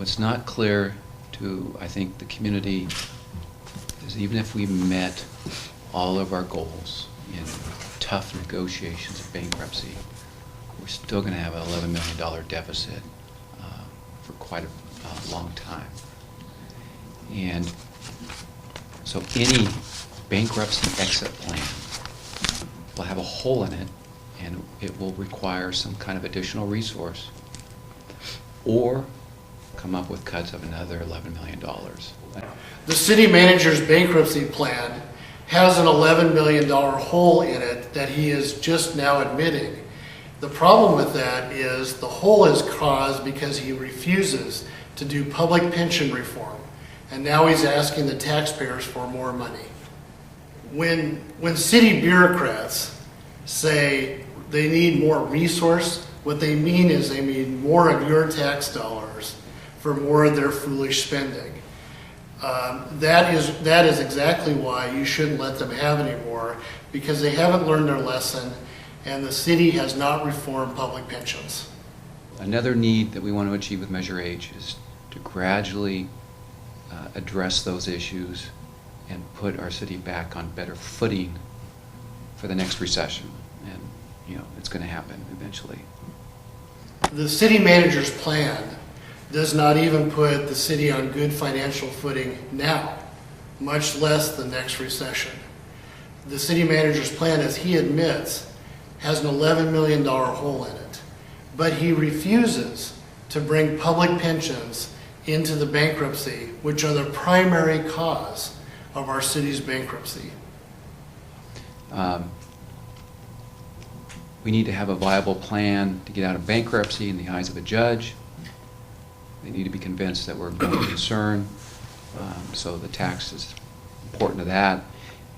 What's not clear to, I think, the community is even if we met all of our goals in tough negotiations of bankruptcy, we're still going to have an $11 million deficit for quite a long time. And so any bankruptcy exit plan will have a hole in it, and it will require some kind of additional resource or come up with cuts of another $11 million. The city manager's bankruptcy plan has an $11 million hole in it that he is just now admitting. The problem with that is the hole is caused because he refuses to do public pension reform, and now he's asking the taxpayers for more money. When city bureaucrats say they need more resource, what they mean is they mean more of your tax dollars for more of their foolish spending. That is exactly why you shouldn't let them have any more, because they haven't learned their lesson, and the city has not reformed public pensions. Another need that we want to achieve with Measure H is to gradually address those issues and put our city back on better footing for the next recession. And, you know, it's going to happen eventually. The city manager's plan does not even put the city on good financial footing now, much less the next recession. The city manager's plan, as he admits, has an $11 million hole in it, but he refuses to bring public pensions into the bankruptcy, which are the primary cause of our city's bankruptcy. We need to have a viable plan to get out of bankruptcy in the eyes of a judge. They need to be convinced that we're a going concern, so the tax is important to that.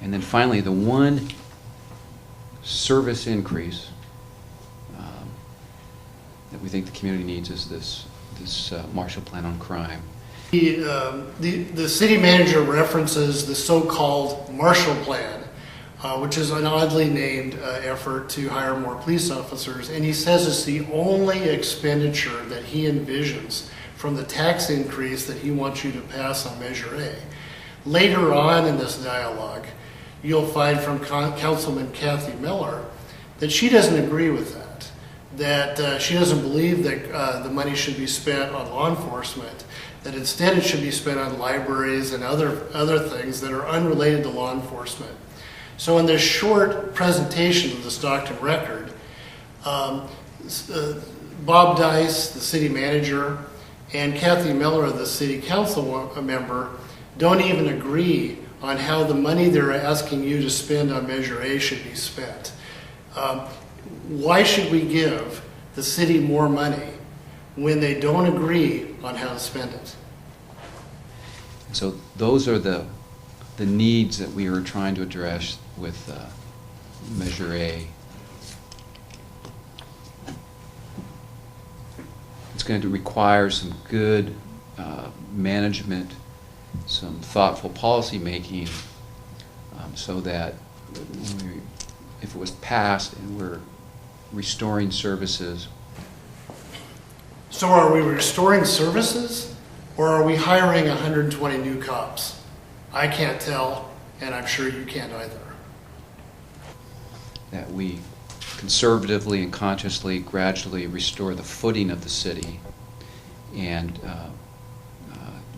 And then finally, the one service increase that we think the community needs is this Marshall Plan on crime. The city manager references the so-called Marshall Plan, which is an oddly named effort to hire more police officers, and he says it's the only expenditure that he envisions from the tax increase that he wants you to pass on Measure A. Later on in this dialogue, you'll find from Councilman Kathy Miller that she doesn't agree with that she doesn't believe that the money should be spent on law enforcement, that instead it should be spent on libraries and other things that are unrelated to law enforcement. So in this short presentation of the Stockton Record, Bob Deis, the city manager, and Kathy Miller, the city council member, don't even agree on how the money they're asking you to spend on Measure A should be spent. Why should we give the city more money when they don't agree on how to spend it? So those are the needs that we are trying to address with Measure A. It's going to require some good management, some thoughtful policy making, so that if it was passed and we're restoring services. So are we restoring services, or are we hiring 120 new cops? I can't tell, and I'm sure you can't either. That we conservatively and consciously, gradually restore the footing of the city and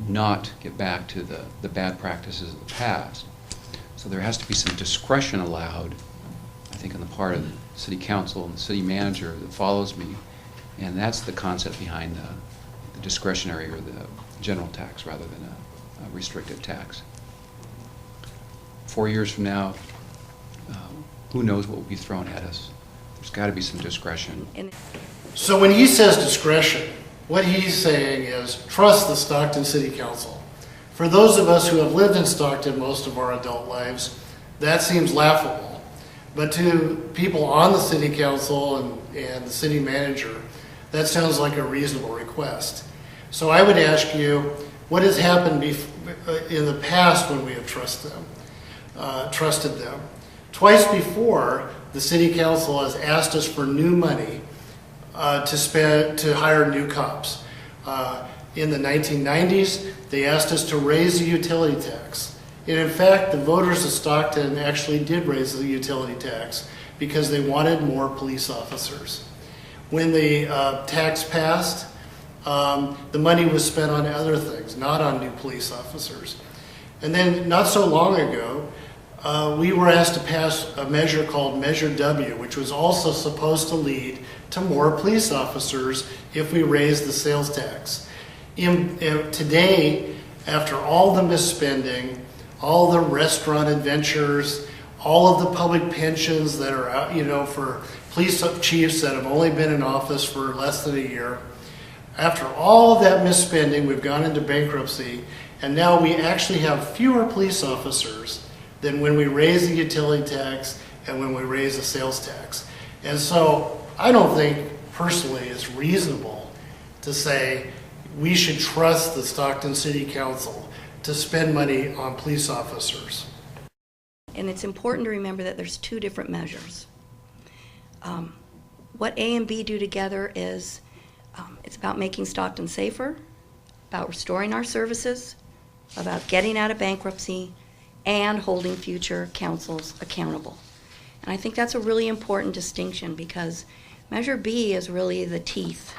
not get back to the bad practices of the past. So there has to be some discretion allowed, I think, on the part of the city council and the city manager that follows me, and that's the concept behind the discretionary or the general tax rather than a restrictive tax. 4 years from now, who knows what will be thrown at us. There's got to be some discretion. So when he says discretion, what he's saying is trust the Stockton City Council. For those of us who have lived in Stockton most of our adult lives, that seems laughable. But to people on the city council and the city manager, that sounds like a reasonable request. So I would ask you, what has happened in the past when we have trusted them? Twice before, the city council has asked us for new money to spend to hire new cops. In the 1990s, they asked us to raise the utility tax. And in fact, the voters of Stockton actually did raise the utility tax because they wanted more police officers. When the tax passed, the money was spent on other things, not on new police officers. And then not so long ago, we were asked to pass a measure called Measure W, which was also supposed to lead to more police officers if we raised the sales tax. Today, after all the misspending, all the restaurant adventures, all of the public pensions that are out, for police chiefs that have only been in office for less than a year, after all of that misspending, we've gone into bankruptcy, and now we actually have fewer police officers than when we raised the utility tax and when we raised the sales tax. And so I don't think personally it's reasonable to say we should trust the Stockton City Council to spend money on police officers. And it's important to remember that there's two different measures. What A and B do together is it's about making Stockton safer, about restoring our services, about getting out of bankruptcy, and holding future councils accountable. And I think that's a really important distinction because Measure B is really the teeth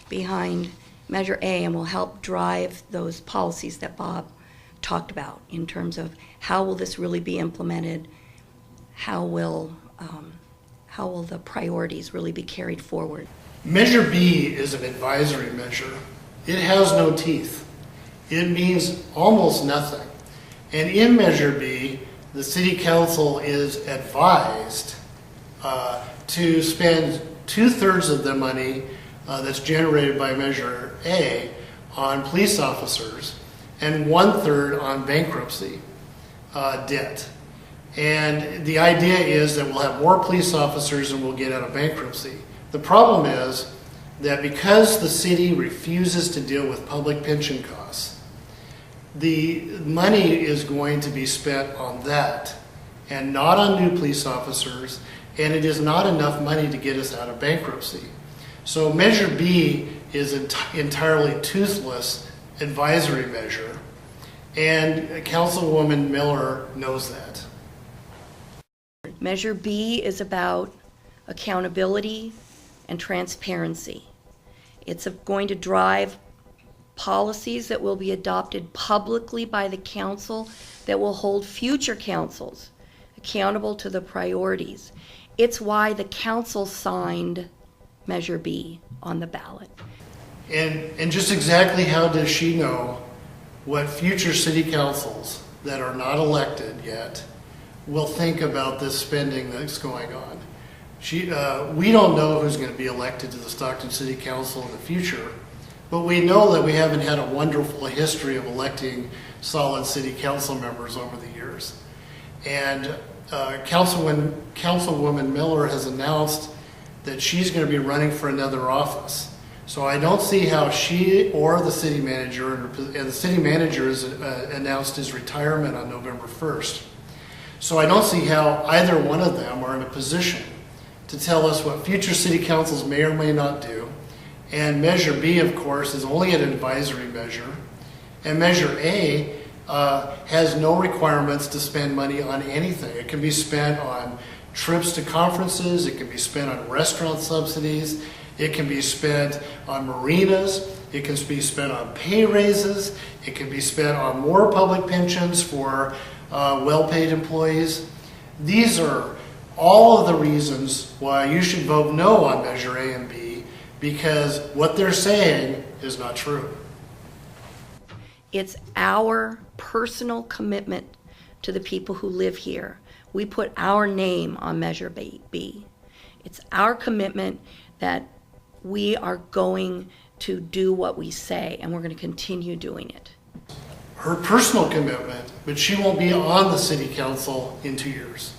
behind Measure A and will help drive those policies that Bob talked about in terms of how will this really be implemented, how will the priorities really be carried forward. Measure B is an advisory measure. It has no teeth. It means almost nothing. And in Measure B, the City Council is advised to spend 2/3 of the money that's generated by Measure A on police officers and 1/3 on bankruptcy debt. And the idea is that we'll have more police officers and we'll get out of bankruptcy. The problem is that because the city refuses to deal with public pension costs, the money is going to be spent on that and not on new police officers, and it is not enough money to get us out of bankruptcy. So Measure B is entirely toothless advisory measure, and Councilwoman Miller knows that. Measure B is about accountability and transparency. It's going to drive policies that will be adopted publicly by the council that will hold future councils accountable to the priorities. It's why the council signed Measure B on the ballot. And just exactly how does she know what future city councils that are not elected yet will think about this spending that's going on? We don't know who's going to be elected to the Stockton City Council in the future, but we know that we haven't had a wonderful history of electing solid city council members over the years. And Councilwoman Miller has announced that she's going to be running for another office. So I don't see how she or the city manager, and the city manager has announced his retirement on November 1st. So I don't see how either one of them are in a position to tell us what future city councils may or may not do. And Measure B, of course, is only an advisory measure. And Measure A has no requirements to spend money on anything. It can be spent on trips to conferences. It can be spent on restaurant subsidies. It can be spent on marinas. It can be spent on pay raises. It can be spent on more public pensions for well-paid employees. These are all of the reasons why you should vote no on Measure A and B, because what they're saying is not true. It's our personal commitment to the people who live here. We put our name on Measure B. It's our commitment that we are going to do what we say, and we're going to continue doing it. Her personal commitment, but she won't be on the city council in 2 years.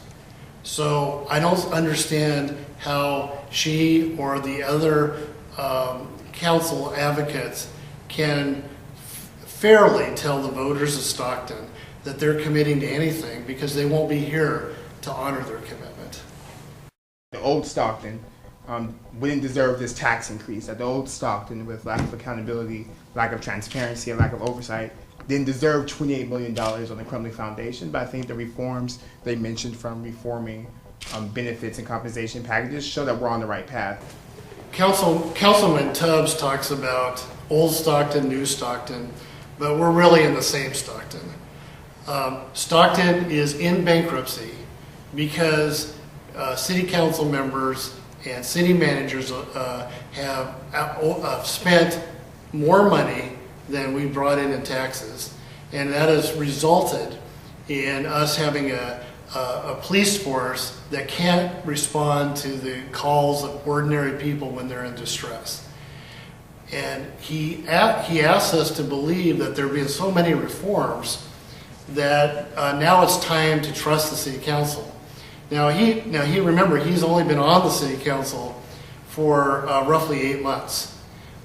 So I don't understand how she or the other council advocates can fairly tell the voters of Stockton that they're committing to anything, because they won't be here to honor their commitment. The old Stockton, wouldn't deserve this tax increase. That the old Stockton, with lack of accountability, lack of transparency, and lack of oversight, didn't deserve $28 million on the crumbling foundation. But I think the reforms they mentioned, from reforming benefits and compensation packages, show that we're on the right path. Councilman Tubbs talks about old Stockton, new Stockton, but we're really in the same Stockton. Stockton is in bankruptcy because city council members and city managers have spent more money than we brought in taxes, and that has resulted in us having a police force that can't respond to the calls of ordinary people when they're in distress. And he asks us to believe that there have been so many reforms that now it's time to trust the city council. Now remember, he's only been on the city council for roughly 8 months.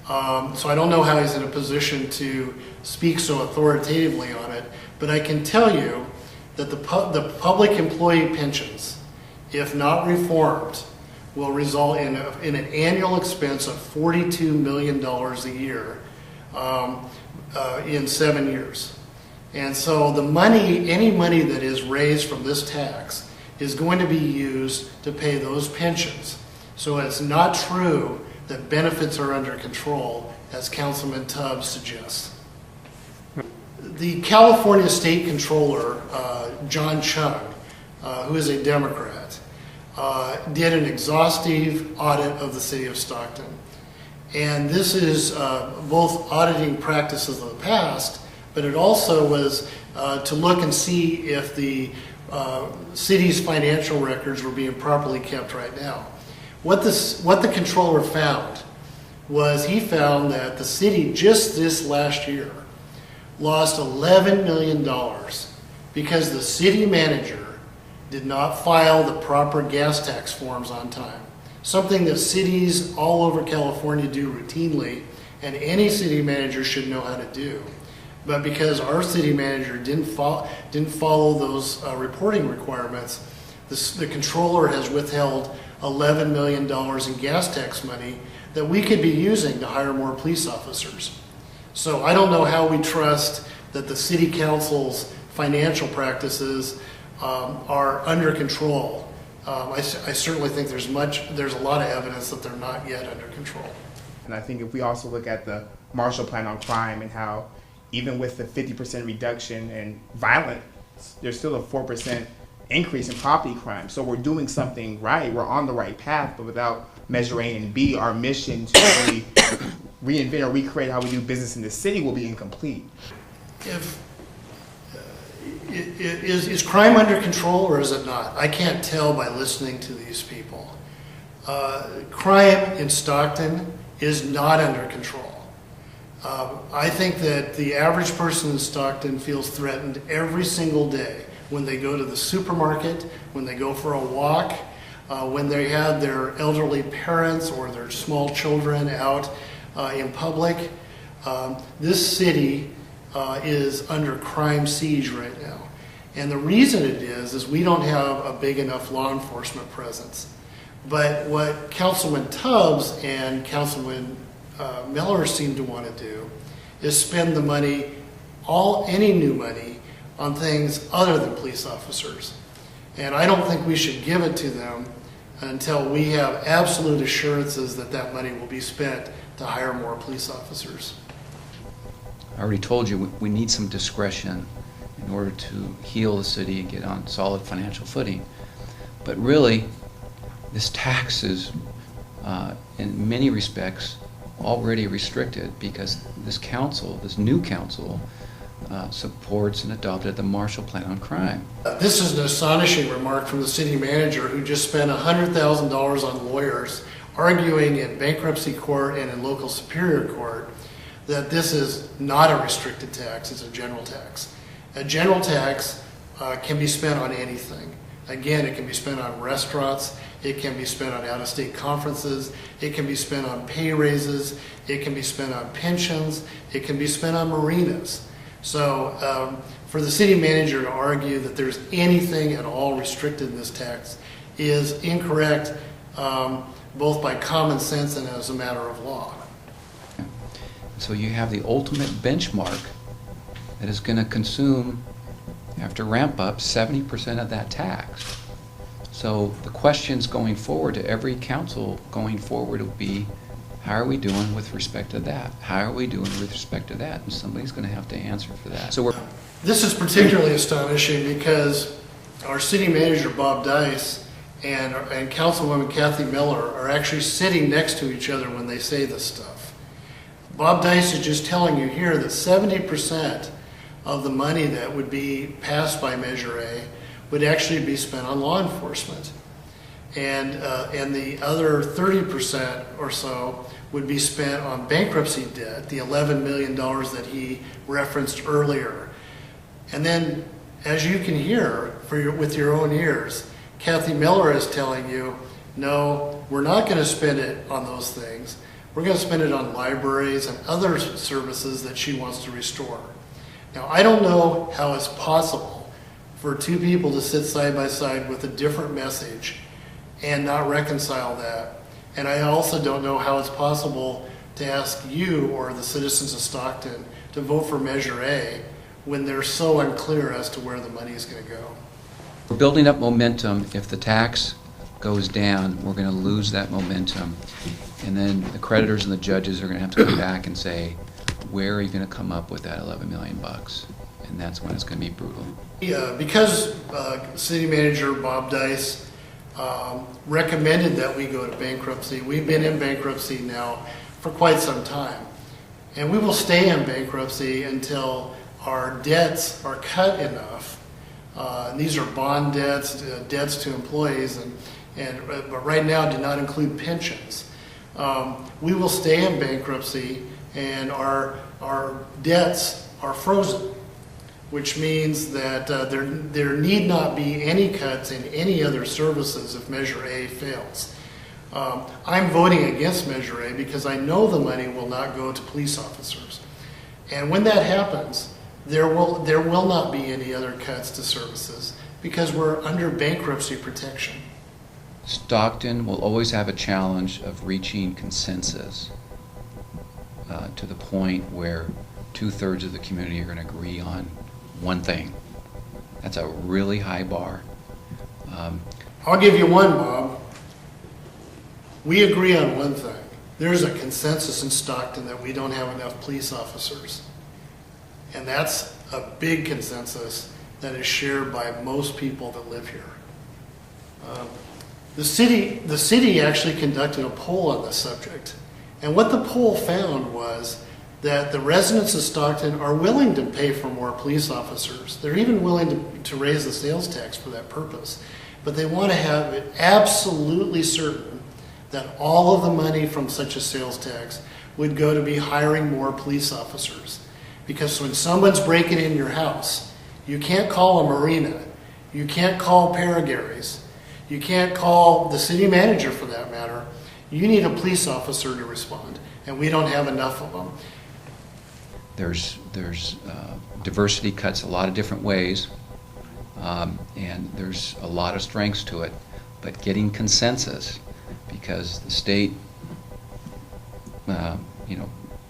So I don't know how he's in a position to speak so authoritatively on it, but I can tell you that the public employee pensions, if not reformed, will result in an annual expense of $42 million a year in 7 years. And so the money, any money that is raised from this tax, is going to be used to pay those pensions. So it's not true that benefits are under control, as Councilman Tubbs suggests. The California State Controller, John Chung, who is a Democrat, did an exhaustive audit of the city of Stockton. And this is both auditing practices of the past, but it also was to look and see if the city's financial records were being properly kept right now. What the controller found was he found that the city just this last year lost $11 million because the city manager did not file the proper gas tax forms on time. Something that cities all over California do routinely, and any city manager should know how to do. But because our city manager didn't follow those reporting requirements, the controller has withheld $11 million in gas tax money that we could be using to hire more police officers. So I don't know how we trust that the city council's financial practices are under control. I certainly think there's a lot of evidence that they're not yet under control. And I think if we also look at the Marshall Plan on crime and how even with the 50% reduction in violence, there's still a 4% increase in property crime. So we're doing something right. We're on the right path, but without measuring and B, our mission to really reinvent or recreate how we do business in the city will be incomplete. Is crime under control or is it not? I can't tell by listening to these people. Crime in Stockton is not under control. I think that the average person in Stockton feels threatened every single day when they go to the supermarket, when they go for a walk, when they have their elderly parents or their small children out in public. This city is under crime siege right now. And the reason it is we don't have a big enough law enforcement presence. But what Councilman Tubbs and Councilman Miller seem to want to do is spend the money, any new money, on things other than police officers. And I don't think we should give it to them until we have absolute assurances that that money will be spent to hire more police officers. I already told you we need some discretion in order to heal the city and get on solid financial footing. But really, this tax is, in many respects, already restricted because this council, this new council, supports and adopted the Marshall Plan on crime. This is an astonishing remark from the city manager who just spent $100,000 on lawyers arguing in bankruptcy court and in local superior court that this is not a restricted tax, it's a general tax. A general tax can be spent on anything. Again, it can be spent on restaurants, it can be spent on out-of-state conferences, it can be spent on pay raises, it can be spent on pensions, it can be spent on marinas. So for the city manager to argue that there's anything at all restricted in this tax is incorrect. both by common sense and as a matter of law. So you have the ultimate benchmark that is going to consume, after ramp up, 70% of that tax. So the questions going forward to every council going forward will be, how are we doing with respect to that? How are we doing with respect to that? And somebody's going to have to answer for that. So This is particularly astonishing because our city manager, Bob Deis, and Councilwoman Kathy Miller are actually sitting next to each other when they say this stuff. Bob Deis is just telling you here that 70% of the money that would be passed by Measure A would actually be spent on law enforcement. And the other 30% or so would be spent on bankruptcy debt, the $11 million that he referenced earlier. And then, as you can hear with your own ears, Kathy Miller is telling you, no, we're not going to spend it on those things. We're going to spend it on libraries and other services that she wants to restore. Now, I don't know how it's possible for two people to sit side by side with a different message and not reconcile that. And I also don't know how it's possible to ask you or the citizens of Stockton to vote for Measure A when they're so unclear as to where the money is going to go. we're building up momentum. If the tax goes down, we're going to lose that momentum. And then the creditors and the judges are going to have to come back and say, where are you going to come up with that $11 million? And that's when it's going to be brutal. Yeah, because City Manager Bob Deis recommended that we go to bankruptcy. We've been in bankruptcy now for quite some time. And we will stay in bankruptcy until our debts are cut enough. And these are bond debts, debts to employees, but right now do not include pensions. We will stay in bankruptcy and our debts are frozen, which means that there need not be any cuts in any other services if Measure A fails. I'm voting against Measure A because I know the money will not go to police officers. And when that happens, there will not be any other cuts to services because we're under bankruptcy protection. Stockton will always have a challenge of reaching consensus to the point where 2/3 of the community are going to agree on one thing. That's a really high bar. I'll give you one, Bob. We agree on one thing. There's a consensus in Stockton that we don't have enough police officers. And that's a big consensus that is shared by most people that live here. The city actually conducted a poll on this subject. And what the poll found was that the residents of Stockton are willing to pay for more police officers. They're even willing to raise the sales tax for that purpose. But they want to have it absolutely certain that all of the money from such a sales tax would go to be hiring more police officers. Because when someone's breaking in your house, you can't call a marina, you can't call Paragary's, you can't call the city manager for that matter. You need a police officer to respond, and we don't have enough of them. There's diversity cuts a lot of different ways, and there's a lot of strengths to it. But getting consensus, because the state,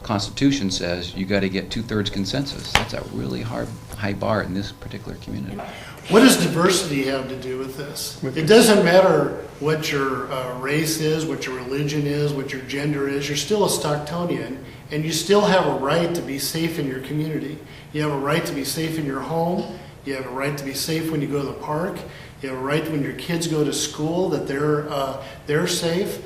Constitution says you got to get 2/3 consensus. That's a really high bar in this particular community. What does diversity have to do with this? It doesn't matter what your race is, what your religion is, what your gender is. You're still a Stocktonian, and you still have a right to be safe in your community. You have a right to be safe in your home. You have a right to be safe when you go to the park. You have a right when your kids go to school that they're safe.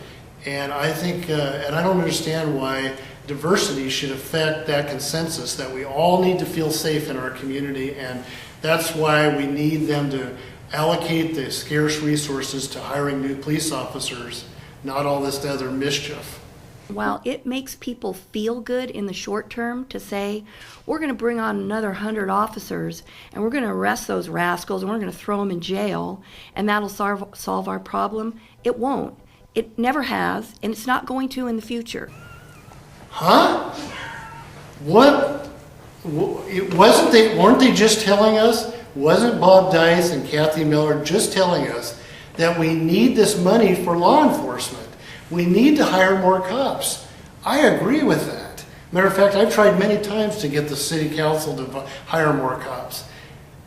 And I think, and I don't understand why diversity should affect that consensus that we all need to feel safe in our community, and that's why we need them to allocate the scarce resources to hiring new police officers, not all this other mischief. While it makes people feel good in the short term to say, we're going to bring on another 100 officers and we're going to arrest those rascals and we're going to throw them in jail and that'll solve our problem, it won't. It never has, and it's not going to in the future. Huh? What? Weren't they just telling us? Wasn't Bob Deis and Kathy Miller just telling us that we need this money for law enforcement? We need to hire more cops. I agree with that. Matter of fact, I've tried many times to get the city council to hire more cops.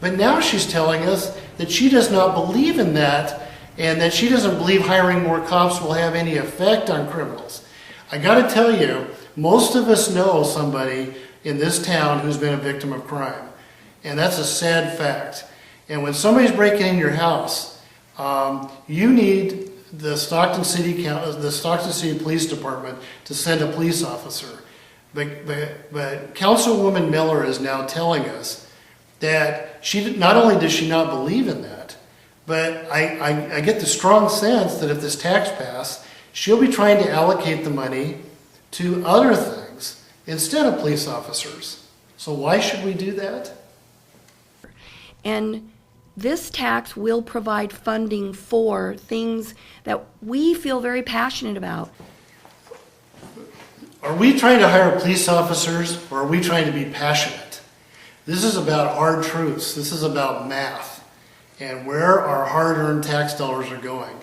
But now she's telling us that she does not believe in that, and that she doesn't believe hiring more cops will have any effect on criminals. I gotta tell you, most of us know somebody in this town who's been a victim of crime. And that's a sad fact. And when somebody's breaking in your house, you need the Stockton City Police Department to send a police officer. But Councilwoman Miller is now telling us that not only does she not believe in that, but I get the strong sense that if this tax passed, she'll be trying to allocate the money to other things instead of police officers. So why should we do that? And this tax will provide funding for things that we feel very passionate about. Are we trying to hire police officers, or are we trying to be passionate? This is about hard truths. This is about math and where our hard-earned tax dollars are going.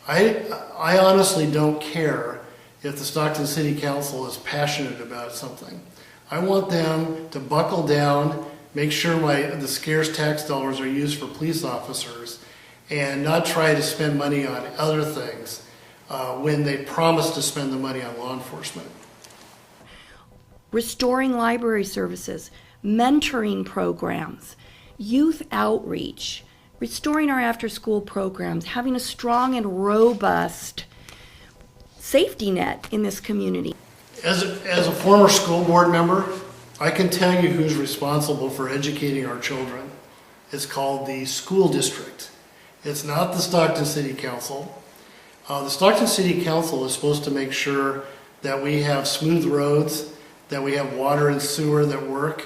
I honestly don't care if the Stockton City Council is passionate about something. I want them to buckle down, make sure the scarce tax dollars are used for police officers, and not try to spend money on other things when they promise to spend the money on law enforcement. Restoring library services, mentoring programs, youth outreach, restoring our after-school programs, having a strong and robust safety net in this community. As a former school board member, I can tell you who's responsible for educating our children. It's called the school district. It's not the Stockton City Council. The Stockton City Council is supposed to make sure that we have smooth roads, that we have water and sewer that work,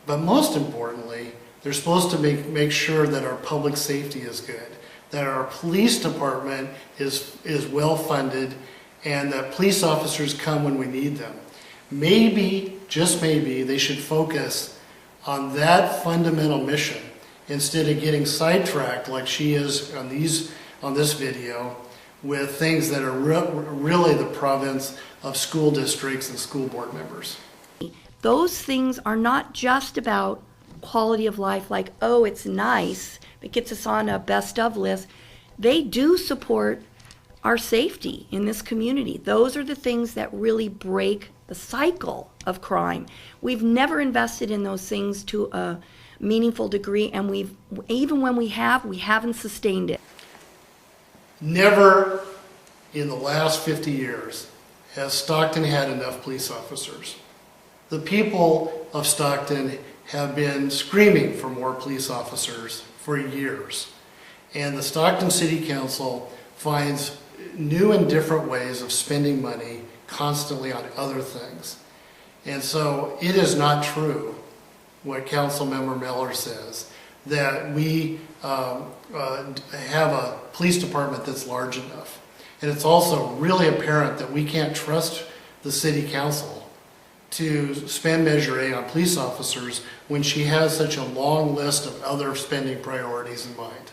but most importantly, they're supposed to make sure that our public safety is good, that our police department is well funded, and that police officers come when we need them. Maybe, just maybe, they should focus on that fundamental mission instead of getting sidetracked like she is on this video with things that are really the province of school districts and school board members. Those things are not just about quality of life, like, oh, it's nice, it gets us on a best of list. They do support our safety in this community. Those are the things that really break the cycle of crime. We've never invested in those things to a meaningful degree, and even when we haven't sustained it. Never in the last 50 years has Stockton had enough police officers. The people of Stockton have been screaming for more police officers for years. And the Stockton City Council finds new and different ways of spending money constantly on other things. And so it is not true what Councilmember Miller says, that we have a police department that's large enough. And it's also really apparent that we can't trust the city council to spend Measure A on police officers when she has such a long list of other spending priorities in mind.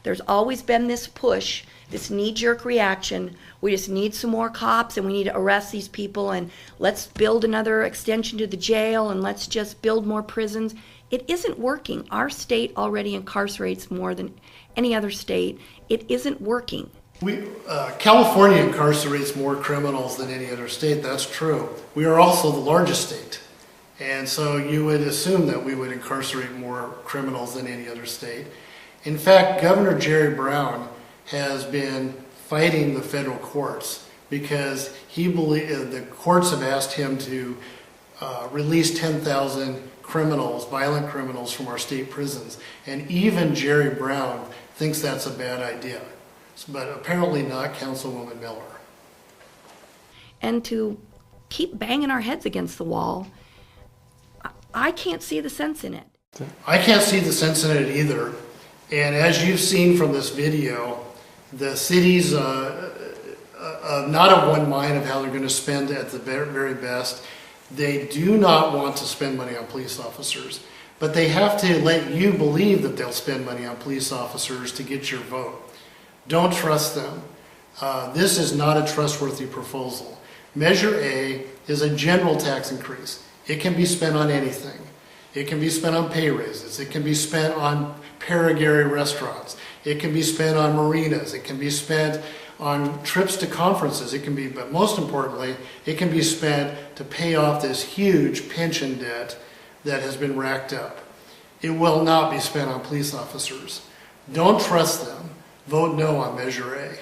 There's always been this push, this knee-jerk reaction. We just need some more cops, and we need to arrest these people, and let's build another extension to the jail, and let's just build more prisons. It isn't working. Our state already incarcerates more than any other state. It isn't working. California incarcerates more criminals than any other state, that's true. We are also the largest state. And so you would assume that we would incarcerate more criminals than any other state. In fact, Governor Jerry Brown has been fighting the federal courts because the courts have asked him to release 10,000 criminals, violent criminals from our state prisons. And even Jerry Brown thinks that's a bad idea. But apparently not Councilwoman Miller. And to keep banging our heads against the wall, I can't see the sense in it. I can't see the sense in it either. And as you've seen from this video, the city's not of one mind of how they're going to spend at the very best. They do not want to spend money on police officers, but they have to let you believe that they'll spend money on police officers to get your vote. Don't trust them. This is not a trustworthy proposal. Measure A is a general tax increase. It can be spent on anything. It can be spent on pay raises. It can be spent on Paragary restaurants. It can be spent on marinas. It can be spent on trips to conferences. It can be, but most importantly, it can be spent to pay off this huge pension debt that has been racked up. It will not be spent on police officers. Don't trust them. Vote no on Measure A.